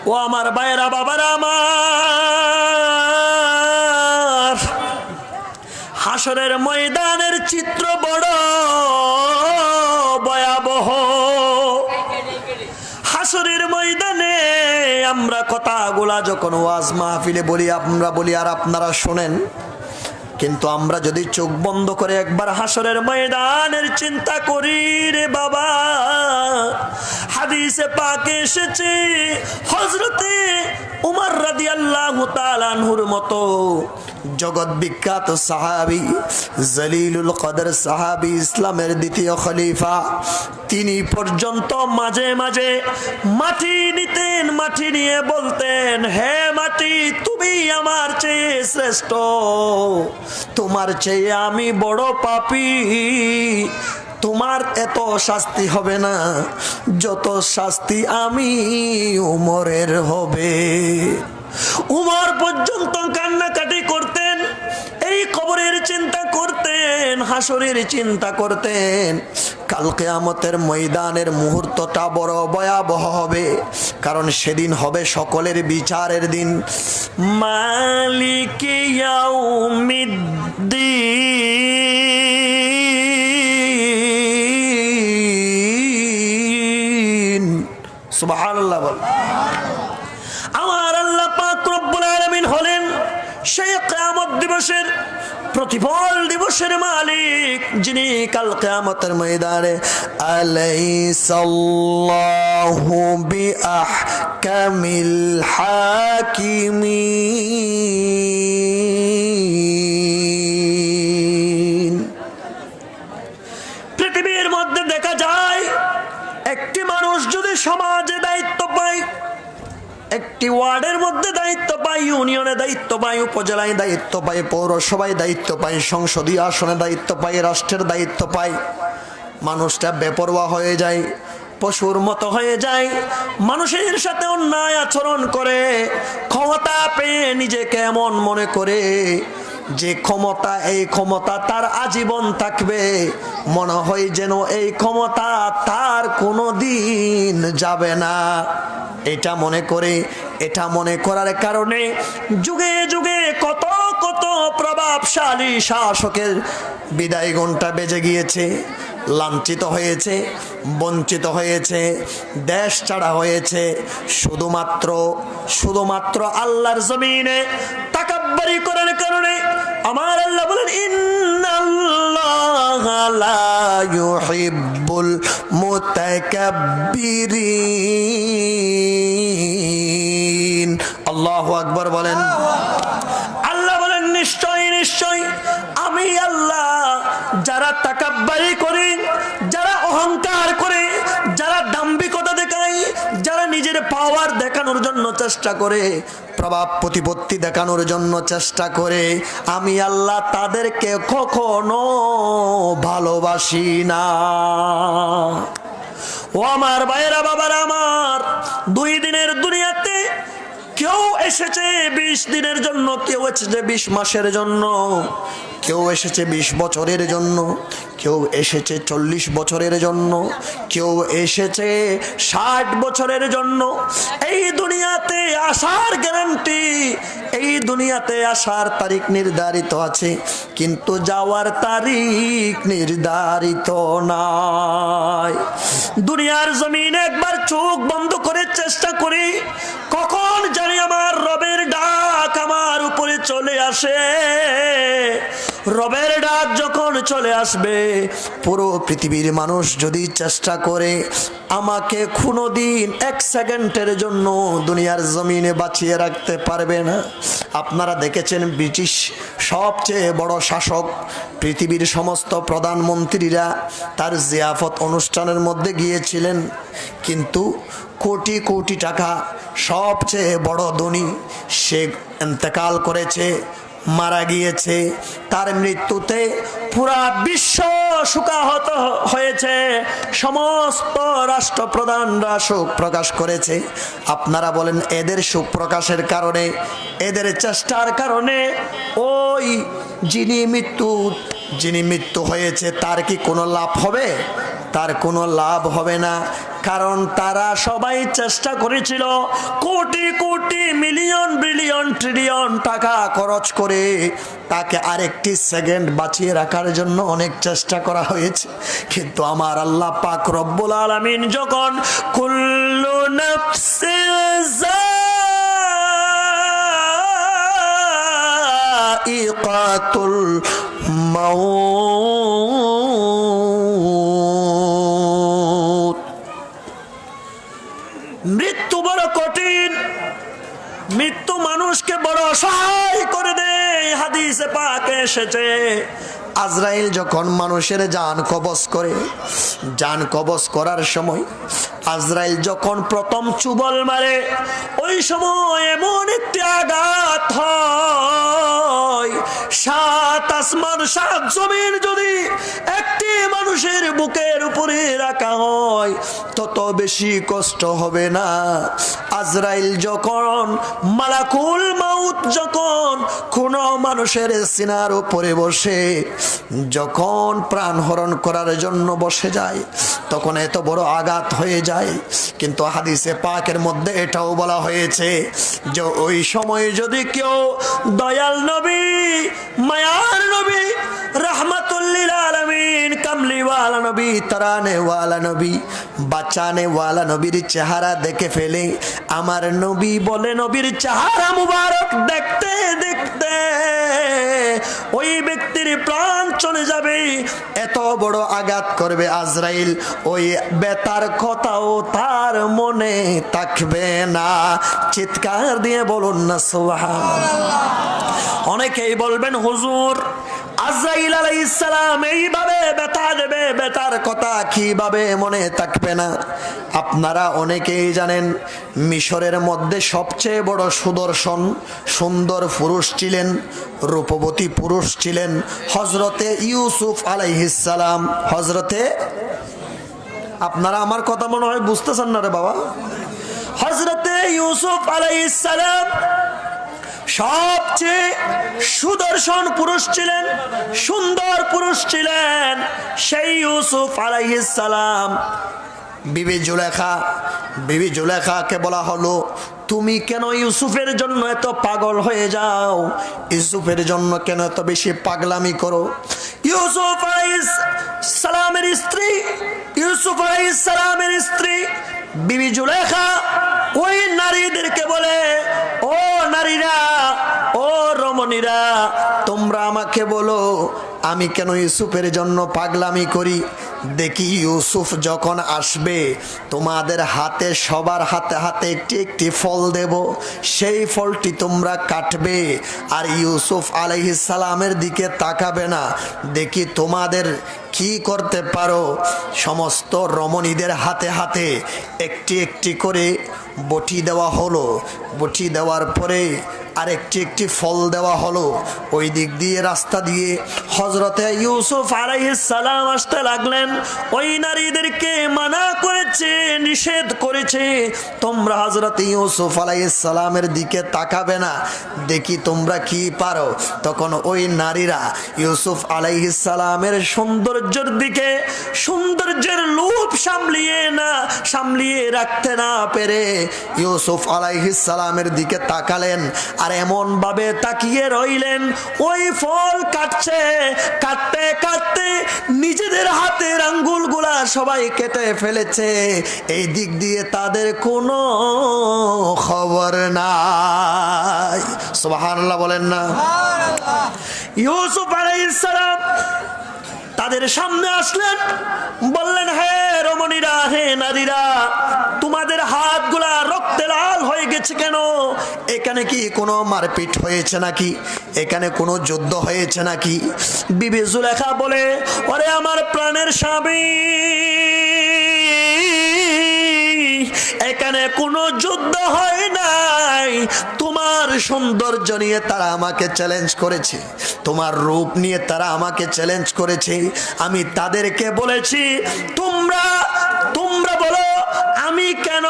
ও আমার ভাইরা বাবারা আমার, হাসরের ময়দানের চিত্র বড় ভয়াবহ। হাসরের ময়দানে আমরা কথাগুলা যখন ওয়াজ মাহফিলে বলি, আমরা বলি আর আপনারা শোনেন, কিন্তু আমরা যদি চোখ বন্ধ করে একবার হাসরের ময়দানের চিন্তা করি রে বাবা, হাদিসে পাকে এসেছে হযরতে উমর রাদিয়াল্লাহু তাআলা আনহুর মতো জগৎ বিখ্যাত সাহাবী, জলিলুল কদর সাহাবী, ইসলামের দ্বিতীয় খলিফা, তিনি পর্যন্ত মাঝে মাঝে মাটি নিতেন, মাটি নিয়ে বলতেন, হে মাটি তুমি আমার চেয়ে শ্রেষ্ঠ, তোমার চেয়ে আমি বড় পাপী, তোমার এত শাস্তি হবে না যত শাস্তি আমি উমরের হবে। উমর পর্যন্ত কান্নাকাটি করতেন, এই কবরের চিন্তা করতেন, হাসরের চিন্তা করতেন। কাল কিয়ামতের ময়দানের মুহূর্তটা বড় ভয়াবহ হবে, কারণ সেদিন হবে সকলের বিচারের দিন। মালিক ইয়াউমিদ্দিন, সুবহানাল্লাহ বল। আমার আল্লাহ পাক রব্বুল আলামিন হলেন সেই কিয়ামত দিবসের, প্রতিফল দিবসের মালিক, যিনি কাল কিয়ামতের ময়দানে আলাইসাল্লাহু বিআহকামিল হাকিমিন। পৃথিবীর মধ্যে দেখা যায় একটি মানুষ যদি সমাজে দায়িত্ব পায়, একটি ওয়ার্ডের মধ্যে দায়িত্ব পায়, ইউনিয়নে দায়িত্ব পায়, উপজেলায় দায়িত্ব পায়, পৌরসভায় দায়িত্ব পায়, সংসদীয় আসনে দায়িত্ব পায়, রাষ্ট্রের দায়িত্ব পায়, মানুষটা বেপরোয়া হয়ে যায়, পশুর মতো হয়ে যায়, মানুষের সাথে অন্যায় আচরণ করে, ক্ষমতা পেয়ে নিজেকে এমন মনে করে যে ক্ষমতা, এই ক্ষমতা তার আজীবন থাকবে, মনে হয় যেন এই ক্ষমতা তার কোনো দিন যাবে না। এটা মনে করে, এটা মনে করার কারণে যুগে যুগে কত কত প্রভাবশালী শাসকের বিদায় ঘণ্টা বেজে গিয়েছে, লাঞ্ছিত হয়েছে, বঞ্চিত হয়েছে, দেশ ছাড়া হয়েছে, শুধুমাত্র আল্লাহর জমিনে তাকাব্বুরি করার কারণে। আমার আল্লাহ বলেন, ইন্নাল্লাহা লা ইউহিব্বুল মুতাকাব্বিরিন। আল্লাহু আকবার বলেন। আল্লাহ বলেন, নিশ্চয় নিশ্চয় আমি আল্লাহ যারা তাকাব্বুরি করে, যারা অহংকার করে, যারা দাম্ভিকতা দেখায়, যারা নিজের পাওয়ার দেখানোর জন্য চেষ্টা করে, প্রভাব প্রতিপত্তি দেখানোর জন্য চেষ্টা করে, আমি আল্লাহ তাদেরকে কখনো ভালোবাসি না। ও আমার ভাইরা বাবারা আমার, 2 দিনের দুনিয়াতে কেউ এসেছে 20 দিনের জন্য, কেউ এসেছে 20 মাসের জন্য, কেউ এসেছে 20 বছরের জন্য, কেউ এসেছে 40 বছরের জন্য, কেউ এসেছে 60 বছরের জন্য। এই দুনিয়াতে আসার গ্যারান্টি, এই দুনিয়াতে আসার তারিখ নির্ধারিত আছে, কিন্তু যাওয়ার তারিখ নির্ধারিত নাই। দুনিয়ার জমিনে একবার চোখ বন্ধ করে চেষ্টা করি, কখন জানি আমার রবের ডাক আমার উপরে চলে আসে। রবের ডাক যখন চলে আসবে, পুরো পৃথিবীর মানুষ যদি চেষ্টা করে আমাকে কোনোদিন 1 সেকেন্ডের জন্য দুনিয়ার জমিনে বাঁচিয়ে রাখতে পারবে না। আপনারা দেখেছেন ব্রিটিশ সবচেয়ে বড় শাসক, পৃথিবীর সমস্ত প্রধানমন্ত্রীরা তার জিয়াফত অনুষ্ঠানের মধ্যে গিয়েছিলেন, কিন্তু কোটি কোটি টাকা, সবচেয়ে বড় ধনী, সে ইন্তেকাল করেছে, মারা গিয়েছে। তার মৃত্যুতে পুরা বিশ্ব শোকাহত হয়েছে, সমস্ত রাষ্ট্রপ্রধানরা শোক প্রকাশ করেছে। আপনারা বলেন, এদের শোক প্রকাশের কারণে, এদের চেষ্টার কারণে ওই যিনি মৃত্যু হয়েছে তার কি কোনো লাভ হবে? তার কোনো লাভ হবে না। কারণ তারা সবাই চেষ্টা করেছিল crore crore million billion trillion টাকা খরচ করে তাকে আরেকটি সেকেন্ড বাঁচিয়ে রাখার জন্য অনেক চেষ্টা করা হয়েছে, কিন্তু আমার আল্লাহ পাক রব্বুল আলামিন যখন কুল্লু নাফসিন যায়িকাতুল মাউত, মৃত্যু বড় কঠিন, মৃত্যু মানুষকে বড় অসহায় করে দেয়। হাদিসে পাকে এসেছে আজরাইল যখন মানুষের জান কবজ করে, জান কবজ করার সময় আজরাইল যখন প্রথম চুবল মারে, ওই সময় এমন একটি আঘাত হয়, সাত আসমান সাত জমিন যদি একটি মানুষের বুকের উপরে রাখা হয় তত বেশি কষ্ট হবে না। আজরাইল যখন, মালাকুল মাউত যখন কোন মানুষের সিনার উপরে বসে যখন প্রাণ হরণ করার জন্য বসে যায় তখন এত বড় আঘাত হয়ে যায়। কিন্তু হাদিসে পাকের মধ্যে এটাও বলা হয়েছে যে ওই সময় যদি কেউ দয়াল নবী, মায়ার নবী, रहमतुल लिल आलमीन, कमली वाला नबी, तराने वाला नबी, বাঁচানে ওয়ালা নবীর চেহারা দেখে ফেলে, আমার নবী বলে নবীর চেহারা মুবারক দেখতে দেখতে ওই ব্যক্তির প্রাণ চলে যাবে। এত বড় আঘাত করবে আজরাইল, ওই বেতার কথাও তার মনে থাকবে না। চিৎকার দিয়ে বলুন না সুবহানাল্লাহ। অনেকেই বলবেন হুজুর আজরাইল আলাইহিস সালাম এইভাবে ব্যথা দেবে, ব্যথার কথা কিভাবে মনে থাকবে না? আপনারা অনেকেই জানেন মিশরের মধ্যে সবচেয়ে বড় সুদর্শন সুন্দর পুরুষ ছিলেন, রূপবতী পুরুষ ছিলেন হযরতে ইউসুফ আলাইহিস সালাম। হযরতে, আপনারা আমার কথা মনে হয় বুঝতেছেন না রে বাবা। হযরতে ইউসুফ আলাইহিস সালাম সবচেয়ে সুদর্শন পুরুষ ছিলেন, সুন্দর পুরুষ ছিলেন। সেই ইউসুফ আলাইহিস সালাম বিবি জুলেখাকে বলা হলো তুমি কেন ইউসুফের জন্য এত পাগল হয়ে যাও, ইউসুফের জন্য কেন এত বেশি পাগলামি করো? ইউসুফ আলাইহিস সালামের স্ত্রী বিবি জুলেখা ওই নারীদেরকে বলে, ও নারীরা, ও রমণীরা, তোমরা আমাকে বলো আমি কেন ইউসুফের জন্য পাগলামি করি। দেখি ইউসুফ যখন আসবে তোমাদের হাতে, সবার হাতে হাতে একটি একটি ফল দেব, সেই ফলটি তোমরা কাটবে আর ইউসুফ আলাইহিস সালামের দিকে তাকাবে না। দেখি তোমাদের কি করতে পারো। সমস্ত রমণীদের হাতে হাতে একটি একটি করে বটি দেওয়া হলো। বটি দেওয়ার পরে আর একটি একটি ফল দেওয়া হলো। ওই দিক দিয়ে রাস্তা দিয়ে হযরতে ইউসুফ আলাইহিস সালাম আসতে লাগলেন। ওই নারীদেরকে মানা করেছে, নিষেধ করেছে, তোমরা হযরতে ইউসুফ আলাইহিস সালামের দিকে তাকাবে না, দেখি তোমরা কি পারো। তখন ওই নারীরা ইউসুফ আলাইহিস সালামের সৌন্দর্যের দিকে, সৌন্দর্যের লোভ সামলিয়ে রাখতে না পেরে ইউসুফ আলাইহিস সালামের দিকে তাকালেন আর এমন ভাবে তাকিয়ে রইলেন। ওই ফল কাটতে কাটতে নিজেদের হাতের আঙ্গুলগুলা সবাই কেটে ফেলেছে। এই দিক দিয়ে তাদের কোনো খবর নাই। সুবহানাল্লাহ বলেন না। ইউসুফ আলাইহিস সালাম তাদের সামনে আসলেন, বললেন, হে রমণীরা, হে নারীরা, তোমাদের হাতগুলা রক্তে লাল হয়ে গেছে কেন? এখানে কি কোনো মারপিট হয়েছে নাকি? এখানে কোনো যুদ্ধ হয়েছে নাকি? বিবি জুলেখা বলে, ওরে আমার প্রাণের স্বামী, এখানে কোনো যুদ্ধ হয় নাই। তোমার সৌন্দর্য নিয়ে তারা আমাকে চ্যালেঞ্জ করেছে, তোমার রূপ নিয়ে তারা আমাকে চ্যালেঞ্জ করেছে। আমি তাদেরকে বলেছি তোমরা বলো আমি কেন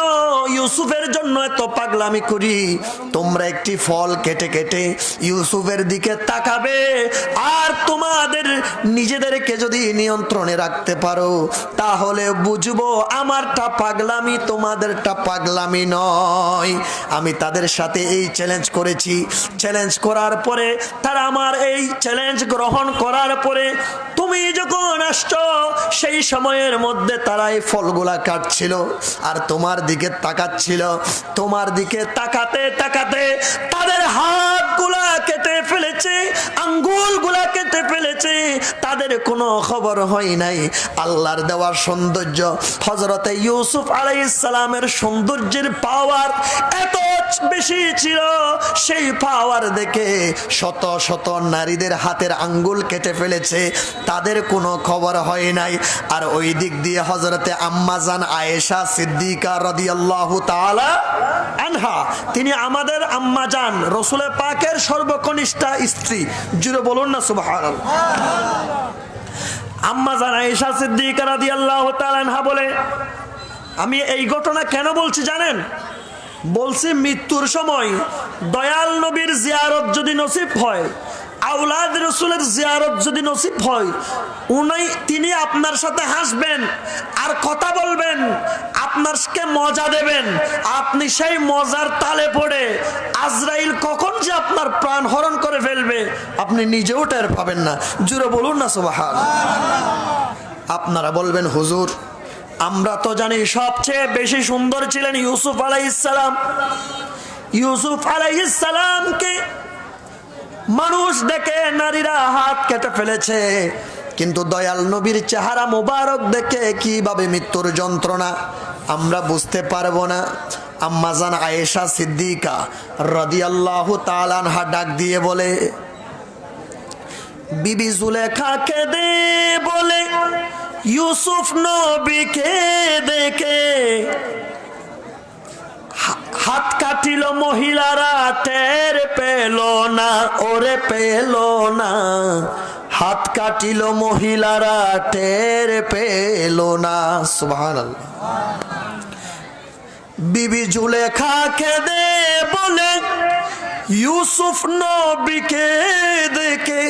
ইউসুফের জন্য এত পাগলামি করি? তোমরা একটি ফল কেটে কেটে ইউসুফের দিকে তাকাবে, আর তোমাদের নিজেদেরকে যদি নিয়ন্ত্রণে রাখতে পারো তাহলে বুঝবো আমারটা পাগলামি, তোমাদেরটা পাগলামি নয়। আমি তাদের সাথে এই চ্যালেঞ্জ করেছি। চ্যালেঞ্জ করার পরে তারা আমার এই চ্যালেঞ্জ গ্রহণ করার পরে তুমি যখন আসছো সেই সময়ের মধ্যে তারা এই ফলগুলা কাটছিল আর তোমার দিকে তাকাচ্ছিল। তোমার দিকে তাকাতে তাকাতে তাদের হাতগুলা কেটে ফেলেছে, আঙ্গুলগুলা কেটে ফেলেছে, তাদের কোনো খবর হয় নাই। আল্লাহর দেওয়ার সৌন্দর্য, হযরতে ইউসুফ আলাইহিস সালামের সৌন্দর্যের পাওয়ার এত বেশি ছিল, সেই পাওয়ার দেখে শত শত নারীদের হাতের আঙ্গুল কেটে ফেলেছে, তাদের কোনো খবর হয় নাই। আর ওই দিক দিয়ে হযরতে আম্মা জান আয়েশা সিদ্দিকা রাদিয়াল্লাহু তাআলা আনহা, তিনি আমাদের আম্মা জান রাসূল পাকের সর্বকনিষ্ঠা স্ত্রী। জুড়ে বলুন না সুবহানাল্লাহ। আম্মা জান আয়েশা সিদ্দিকা রাদিয়াল্লাহু তাআলা আনহা বলে, আমি এই ঘটনা কেন বলছি জানেন? বলছি মৃত্যুর সময় দয়াল নবীর জিয়ারত যদি নসিব হয়, আওলাদ রাসূলের জিয়ারত যদি নসিব হয়, তিনি আপনার সাথে হাসবেন আর কথা বলবেন, আপনাকে মজা দেবেন। আপনি সেই মজার তালে পড়ে আজরাইল কখন যে আপনার প্রাণ হরণ করে ফেলবে আপনি নিজেও টের পাবেন না। জুড়ে বলুন না সুবহানাল্লাহ। আপনারা বলবেন, হুজুর আমরা তো জানি সবচেয়ে বেশি সুন্দর ছিলেন ইউসুফ আলাইহিস সালাম। ইউসুফ আলাইহিস সালামকে মানুষ দেখে নারীরা হাত কেটে ফেলেছে, কিন্তু দয়াল নবীর চেহারা মোবারক দেখে কিভাবে মৃত্যুর যন্ত্রণা আমরা বুঝতে পারবো না? আম্মা জান আয়েশা সিদ্দিকা রাদিয়াল্লাহু তাআলা আনহা ডাক দিয়ে বলে, বিবি জুলেখাকে দে বলে ইউসুফ নবীকে দেখে হাত কাটিল মহিলারা, টের পেল না, ওরে পেল না। হাত কাটিল মহিলারা, টের পেল না। সুবহানাল্লাহ। বিবি জুলেখাকে দে বলে ইউসুফ নবীকে দেখে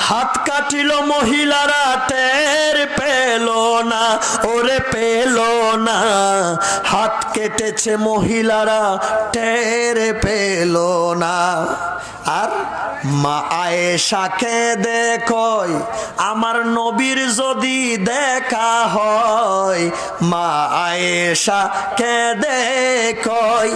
হাত কাটিল মহিলারা, টের পেল না, ওরে পেল না। হাত কেটেছে মহিলারা, টের পেল না। আর মা আয়েশাকে দেখই আমার নবীর যদি দেখা হয়, মা আয়েশাকে দেখই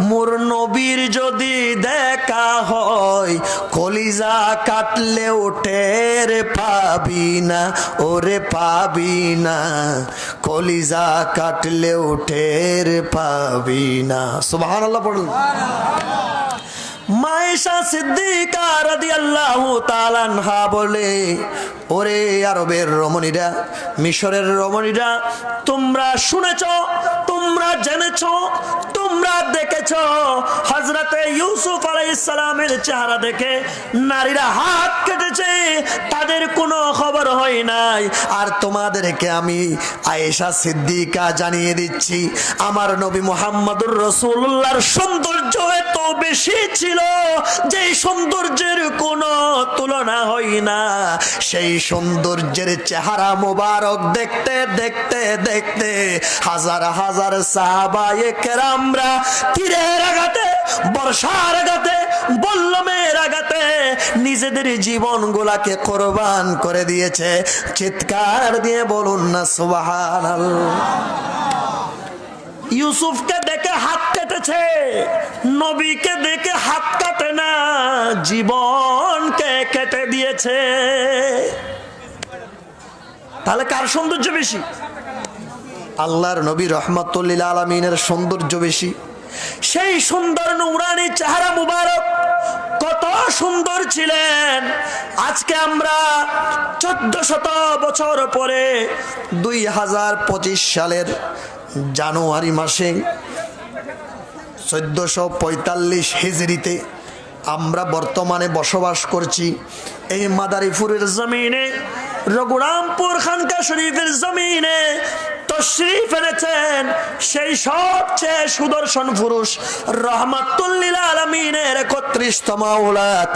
মোর নবীর যদি দেখা হয়, কলিজা কাটলেও টের পাবি না, ওরে পাবি না। কলিজা কাটলেও টের পাবি না। সুবহানাল্লাহ পড়ুন। মায়েশা সিদ্দিকা রাদিয়াল্লাহু তাআলা আনহা বলে, ওরে আরবের রমণীরা, মিশরের রমণীরা, তোমরা শুনেছ, তোমরা জেনেছ, তোমরা দেখেছ হযরতে ইউসুফ আলাইহিস সালামের চেহারা দেখে নারীরা হাত কেটেছে, তাদের কোনো খবর হয় নাই। আর তোমাদেরকে আমি আয়েশা সিদ্দিকা জানিয়ে দিচ্ছি, আমার নবী মুহাম্মদুর রাসূলুল্লাহর সৌন্দর্য এত বেশি ছিল, যেই সৌন্দর্যের কোনো তুলনা হয় না। সেই সৌন্দর্যের চেহারা মোবারক দেখতে দেখতে দেখতে হাজার হাজার সাহাবায়ে কেরামরা তীরের আঘাতে, বর্ষার আঘাতে, বল্লমের আঘাতে নিজেদের জীবনগুলাকে কোরবান করে দিয়েছে। চিৎকার দিয়ে বলুন না সুবহানাল্লাহ। ইউসুফকে দেখে হাত কেটেছে, নবীকে দেখে হাত কাটে না, জীবনকে কেটে দিয়েছে। তাহলে কার সৌন্দর্য বেশি? আল্লাহর নবী রাহমাতুল লিল আলামিনের সৌন্দর্য বেশি। সেই সুন্দর নূরানী চেহারা মুবারক কত সুন্দর ছিলেন। আজকে আমরা 1400 বছর পরে 2025 সালের জানুয়ারি মাসে 1445 হিজরিতে আমরা বর্তমানে বসবাস করছি। এই মাদারীপুরের জমিনে, রঘুরামপুর খানকা শরীফের জমিনে তশরীফ এনেছেন সেই সবচেয়ে সুদর্শন পুরুষ রহমাতুল লিল আলামিনের 31তম আওলাদ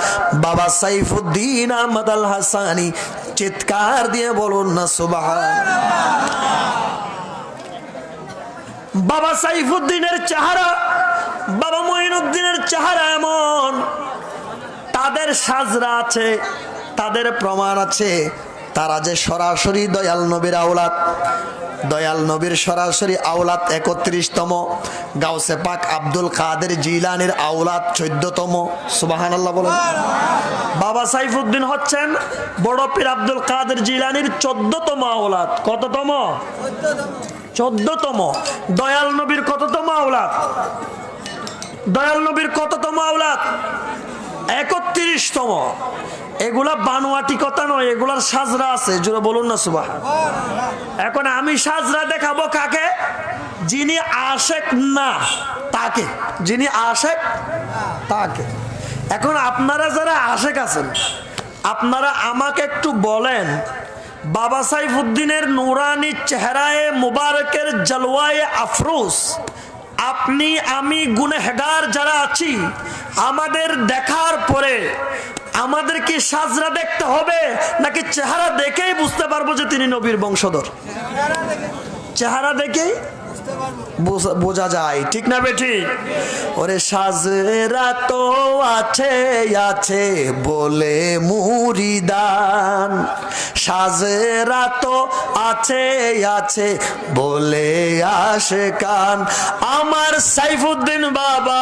বাবা সাইফুদ্দিন আহমদ আল হাসানী। চিৎকার দিয়ে বলুন না সুবহানাল্লাহ। বাবা সাইফুদ্দিনের চেহারা, বাবা মঈনুদ্দিনের চেহারা এমন, তাদের সাজরা আছে, তাদের প্রমাণ আছে, তারা যে সরাসরি দয়াল নবীর আওলাদ, দয়াল নবীর সরাসরি আওলাদ 31তম, গাউসে পাক আব্দুল কাদের জিলানির আওলাদ 14তম। সুবহানাল্লাহ বলেন। বাবা সাইফুদ্দিন হচ্ছেন বড় পীর আব্দুল কাদের জিলানির 14তম আওলাদ। কততম? 14তম। দয়াল নবীর কততম আওলাদ? দয়াল নবীর কততম আওলাদ? 31তম। এগুলা বানোয়াটি কথা নয়, এগুলার সাজরা আছে, জোরে বলুন না সুবহানাল্লাহ। এখন আমি সাজরা দেখাবো কাকে? যিনি আশেক না তাকে, যিনি আশেক তাকে। এখন আপনারা যারা আশেক আছেন, আপনারা আমাকে একটু বলেন, বাবা সাইফুদ্দিনের নুরানি চেহারায় মুবারকের জলওয়ায়ে আফরোজ আপনি আমি গুনেহগার যারা আছি, আমাদের দেখার পরে আমাদের কি সাজরা দেখতে হবে নাকি চেহারা দেখেই বুঝতে পারবো যে তিনি নবীর বংশধর? চেহারা দেখেই বোঝা যায়, ঠিক না বেঠি? ওরে সাজরা তো আছে আছে বলে মুরিদান, সাজরা তো আছে আছে বলে আশিকান, আমার সাইফুদ্দিন বাবা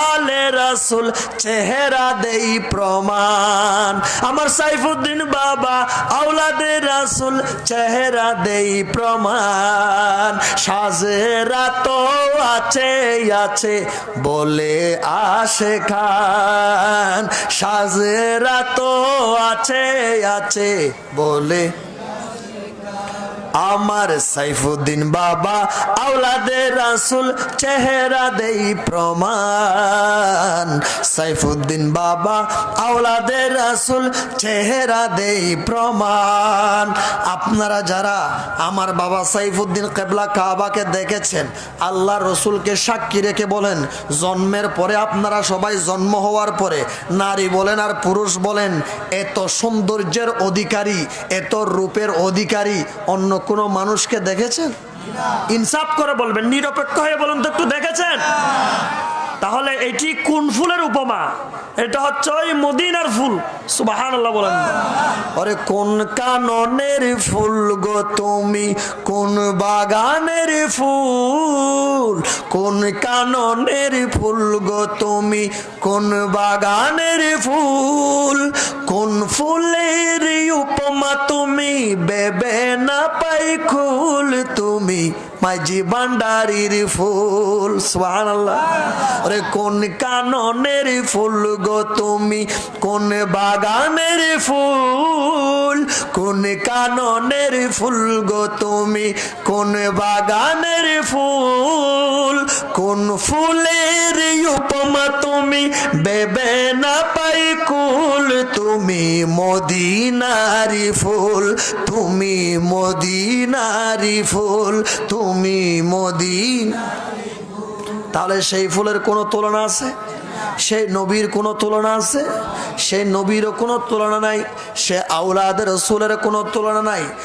আলে রাসূল চেহারা দেই প্রমাণ, আমার সাইফুদ্দিন বাবা আওলাদে রাসূল চেহারা দেই প্রমাণ, সাজরা তো আছে আছে বলে আশিকান, সাজরা তো আছে আছে বলে আমার সাইফুদ্দিন বাবা আওলাদে রাসূল চেহারা দেই প্রমাণ, সাইফুদ্দিন বাবা আওলাদে রাসূল চেহারা দেই প্রমাণ। আপনারা যারা আমার বাবা সাইফুদ্দিন কিবলা কাবাকে দেখেছেন, আল্লাহ রসুলকে সাক্ষী রেখে বলেন, জন্মের পরে আপনারা সবাই জন্ম হওয়ার পরে নারী বলেন আর পুরুষ বলেন, এত সৌন্দর্যের অধিকারী, এত রূপের অধিকারী অন্য কোন মানুষকে দেখেছেন? ইনসাফ করে বলবেন, নিরপেক্ষ হয়ে বলুন তো একটু দেখেছেন? তাহলে এটি কোন ফুলের উপমা? এটা হচ্ছে ওই মদিনার ফুল। সুবহানাল্লাহ বলেন। আরে কোন কাননের ফুল গো তুমি, কোন বাগানের ফুল, কোন কাননের ফুল গো তুমি, কোন বাগানের ফুল, কোন ফুলের উপমা তুমি বেবে না পাই খুল, তুমি মাঝি ভান্ডারির ফুল। সুবহানাল্লাহ। আরে কোন কাননের ফুল গো তুমি, কোন বাগানের ফুল, কোন কাননের ফুল গো তুমি, কোন বাগানের ফুল, কোন ফুলের উপমা তুমি বেবে না পাই কুল, তুমি মদিনারি ফুল, তুমি মদিনারি ফুল, তুমি মদিনা। তাহলে সেই ফুলের কোনো তুলনা আছে? সেই নবীর কোনো তুলনা আছে? সেই নবীরও কোনো তুলনা নাই, সে আওলাদ রাসূলের কোনো তুলনা নাই।